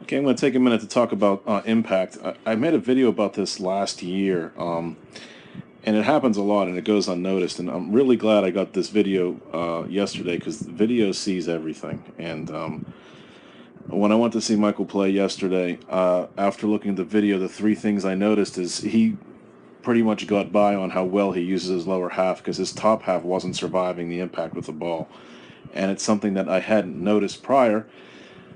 Okay, I'm going to take a minute to talk about impact. I made a video about this last year, and it happens a lot and it goes unnoticed. And I'm really glad I got this video yesterday because video sees everything. And when I went to see Michael play yesterday, after looking at the video, the three things I noticed is he pretty much got by on how well he uses his lower half because his top half wasn't surviving the impact with the ball. And it's something that I hadn't noticed prior.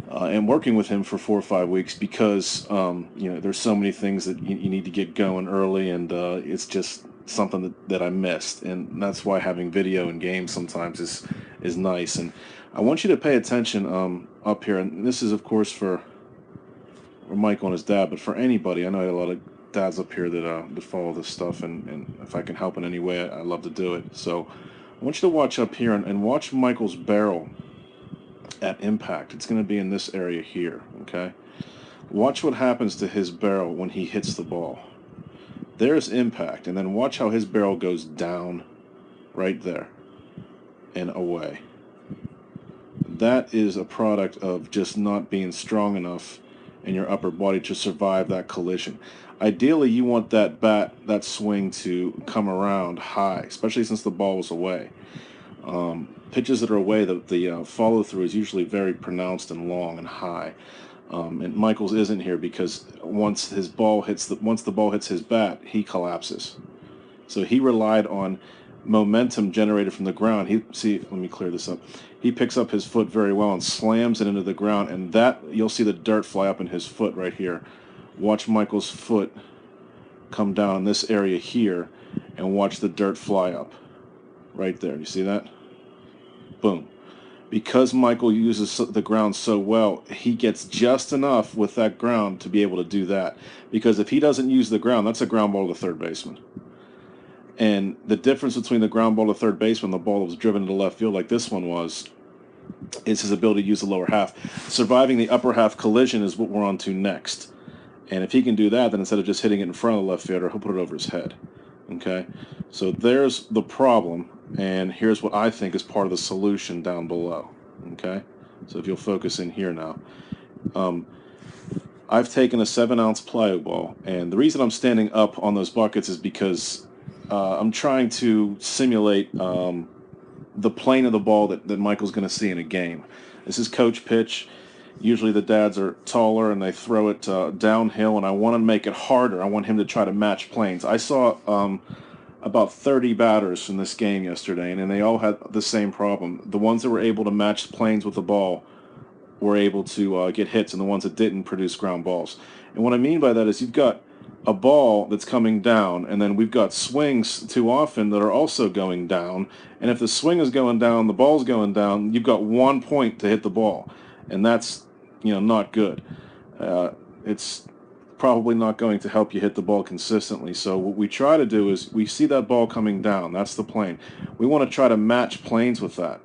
And working with him for 4 or 5 weeks because there's so many things that you need to get going early, and it's just something that I missed, and that's why having video in games sometimes is nice. And I want you to pay attention up here, and this is of course for Michael and his dad, but for anybody. I know I have a lot of dads up here that follow this stuff, and if I can help in any way, I love to do it. So I want you to watch up here and watch Michael's barrel at impact. It's going to be in this area here, okay? Watch what happens to his barrel when he hits the ball. There's impact, and then watch how his barrel goes down right there and away. That is a product of just not being strong enough in your upper body to survive that collision. Ideally, you want that swing to come around high, especially since the ball was away. Pitches that are away, the follow-through is usually very pronounced and long and high. And Michael's isn't here because once the ball hits his bat, he collapses. So he relied on momentum generated from the ground. Let me clear this up. He picks up his foot very well and slams it into the ground, and that you'll see the dirt fly up in his foot right here. Watch Michael's foot come down this area here, and watch the dirt fly up right there. You see that? Boom. Because Michael uses the ground so well, he gets just enough with that ground to be able to do that. Because if he doesn't use the ground, that's a ground ball to third baseman. And the difference between the ground ball to third baseman and the ball that was driven to left field like this one was, is his ability to use the lower half. Surviving the upper half collision is what we're on to next. And if he can do that, then instead of just hitting it in front of the left fielder, he'll put it over his head. Okay? So there's the problem. And here's what I think is part of the solution down below. Okay, so if you'll focus in here now, I've taken a 7-ounce plyo ball, and the reason I'm standing up on those buckets is because I'm trying to simulate the plane of the ball that Michael's going to see in a game. This is coach pitch. Usually the dads are taller and they throw it downhill, and I want to make it harder. I want him to try to match planes. I saw about 30 batters in this game yesterday, and they all had the same problem. The ones that were able to match planes with the ball were able to get hits, and the ones that didn't produce ground balls. And what I mean by that is you've got a ball that's coming down, and then we've got swings too often that are also going down. And if the swing is going down, the ball's going down, you've got 1 point to hit the ball, and that's not good. It's probably not going to help you hit the ball consistently. So what we try to do is we see that ball coming down. That's the plane. We want to try to match planes with that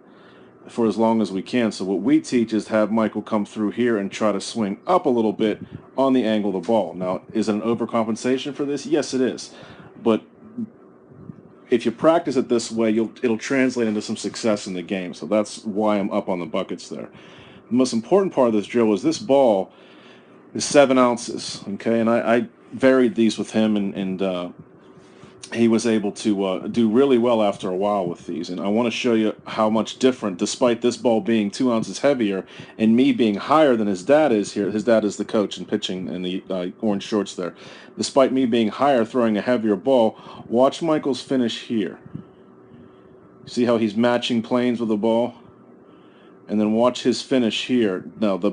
for as long as we can. So what we teach is to have Michael come through here and try to swing up a little bit on the angle of the ball. Now, is it an overcompensation for this? Yes, it is. But if you practice it this way, it'll translate into some success in the game. So that's why I'm up on the buckets there. The most important part of this drill is this ball is 7 ounces, okay? And I varied these with him, and he was able to do really well after a while with these. And I want to show you how much different, despite this ball being 2 ounces heavier and me being higher than his dad is here. His dad is the coach and pitching in the orange shorts there. Despite me being higher, throwing a heavier ball, watch Michael's finish here. See how he's matching planes with the ball? And then watch his finish here. Now, the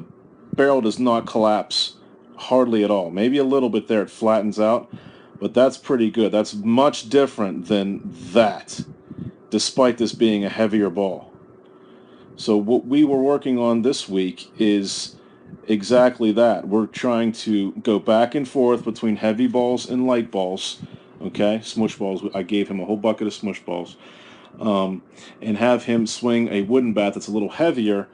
barrel does not collapse hardly at all. Maybe a little bit there, it flattens out, but that's pretty good. That's much different than that, despite this being a heavier ball. So what we were working on this week is exactly that. We're trying to go back and forth between heavy balls and light balls, okay, smush balls. I gave him a whole bucket of smush balls, and have him swing a wooden bat that's a little heavier,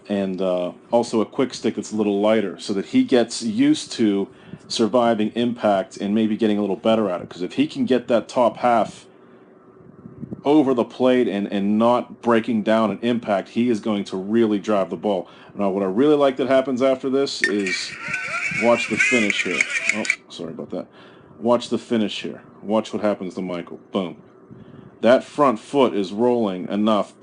and also a quick stick that's a little lighter, so that he gets used to surviving impact and maybe getting a little better at it. Because if he can get that top half over the plate and not breaking down an impact, he is going to really drive the ball. Now, what I really like that happens after this is watch the finish here. Oh, sorry about that. Watch the finish here. Watch what happens to Michael. Boom. That front foot is rolling enough,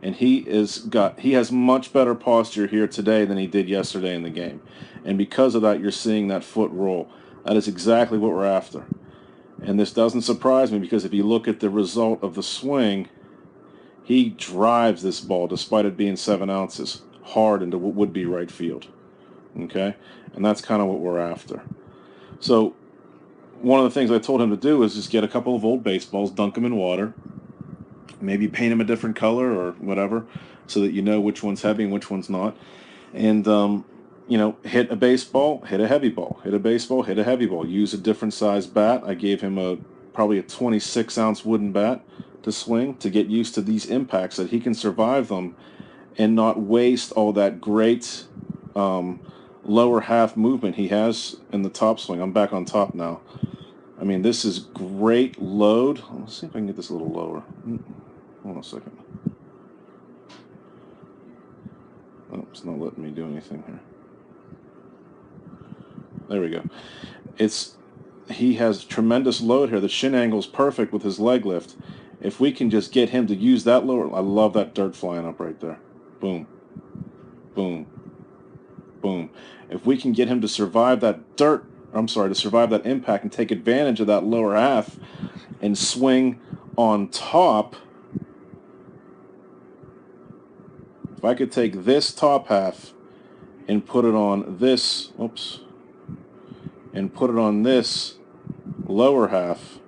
and he has much better posture here today than he did yesterday in the game. And because of that, you're seeing that foot roll. That is exactly what we're after. And this doesn't surprise me, because if you look at the result of the swing, he drives this ball, despite it being 7 ounces, hard into what would be right field. Okay? And that's kind of what we're after. So one of the things I told him to do is just get a couple of old baseballs, dunk them in water, maybe paint them a different color or whatever, so that you know which one's heavy and which one's not. And hit a baseball, hit a heavy ball. Hit a baseball, hit a heavy ball. Use a different size bat. I gave him probably a 26-ounce wooden bat to swing, to get used to these impacts, so that he can survive them and not waste all that great lower half movement he has in the top swing. I'm back on top now. I mean, this is great load. Let's see if I can get this a little lower. Hold on a second. Oh, it's not letting me do anything here. There we go. He has tremendous load here. The shin angle is perfect with his leg lift. If we can just get him to use that lower, I love that dirt flying up right there. Boom, boom, boom. If we can get him to survive that survive that impact and take advantage of that lower half and swing on top. If I could take this top half and put it on this, and put it on this lower half,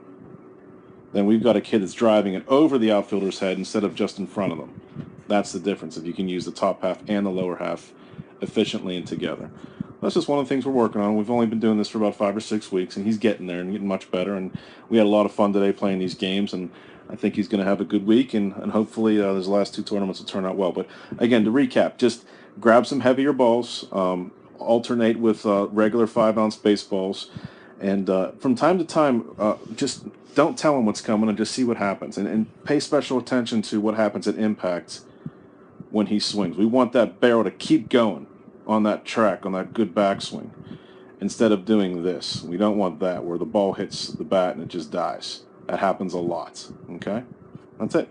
then we've got a kid that's driving it over the outfielder's head instead of just in front of them. That's the difference, if you can use the top half and the lower half efficiently and together. That's just one of the things we're working on. We've only been doing this for about 5 or 6 weeks, and he's getting there and getting much better. And we had a lot of fun today playing these games, and I think he's going to have a good week, and hopefully his last 2 tournaments will turn out well. But again, to recap, just grab some heavier balls, alternate with regular 5-ounce baseballs, and from time to time, just don't tell him what's coming and just see what happens. And pay special attention to what happens at impact when he swings. We want that barrel to keep going on that track, on that good backswing, instead of doing this. We don't want that, where the ball hits the bat and it just dies. That happens a lot. Okay? That's it.